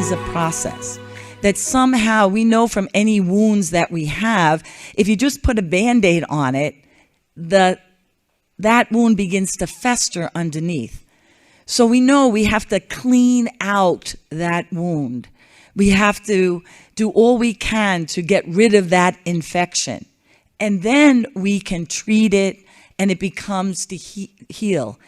is a process. That somehow we know from any wounds that we have, if you just put a Band-Aid on it, that wound begins to fester underneath. So we know we have to clean out that wound. We have to do all we can to get rid of that infection. And then we can treat it and it becomes to heal.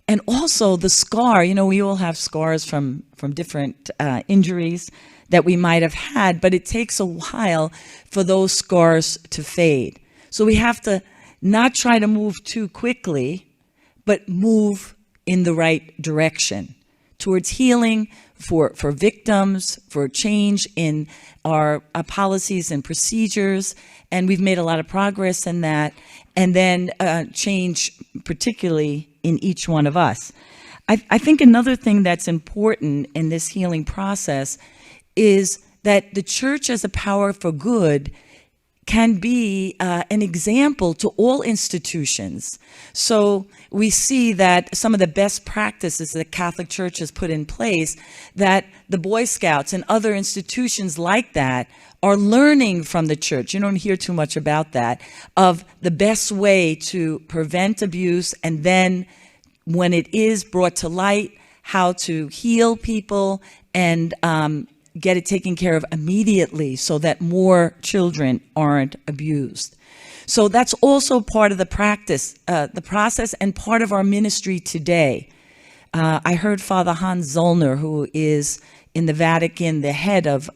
And also the scar, you know, we all have scars from different injuries that we might have had, but it takes a while for those scars to fade. So we have to not try to move too quickly, but move in the right direction towards healing for victims, for change in our policies and procedures. And we've made a lot of progress in that. And then change particularly in each one of us. I think another thing that's important in this healing process is that the church as a power for good can be an example to all institutions. So we see that some of the best practices that Catholic Church has put in place, that the Boy Scouts and other institutions like that are learning from the church. You don't hear too much about that, of the best way to prevent abuse, and then when it is brought to light, how to heal people and get it taken care of immediately so that more children aren't abused. So that's also part of the process and part of our ministry today. I heard Father Hans Zollner, who is in the Vatican, the head of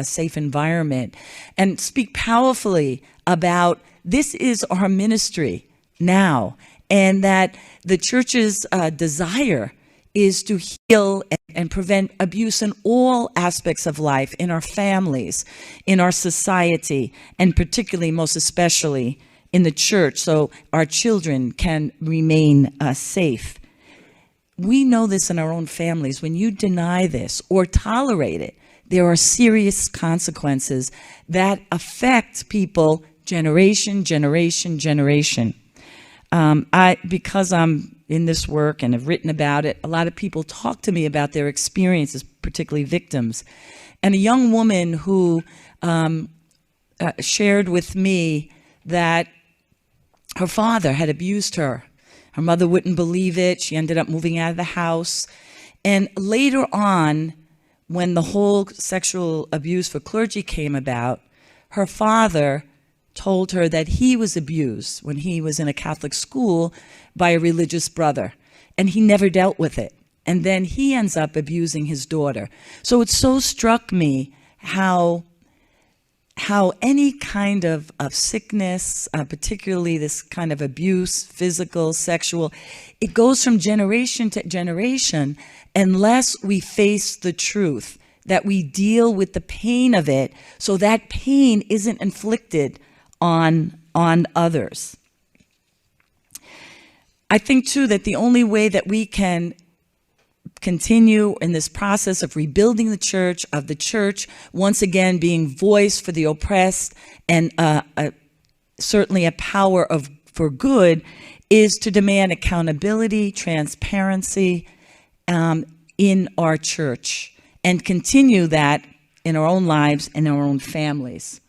Safe Environment, and speak powerfully about this is our ministry now, and that the church's desire is to heal and prevent abuse in all aspects of life, in our families, in our society, and particularly, most especially, in the church, so our children can remain safe. We know this in our own families. When you deny this or tolerate it, there are serious consequences that affect people generation. Because I'm in this work and have written about it, a lot of people talk to me about their experiences, particularly victims. And a young woman who shared with me that her father had abused her. Her mother wouldn't believe it. She ended up moving out of the house. And later on, when the whole sexual abuse for clergy came about, her father told her that he was abused when he was in a Catholic school by a religious brother, and he never dealt with it. And then he ends up abusing his daughter. So it so struck me how any kind of sickness, particularly this kind of abuse, physical, sexual, it goes from generation to generation unless we face the truth, that we deal with the pain of it so that pain isn't inflicted on others. I think, too, that the only way that we can continue in this process of rebuilding the church, of the church once again being voice for the oppressed and certainly a power for good, is to demand accountability, transparency in our church, and continue that in our own lives and our own families.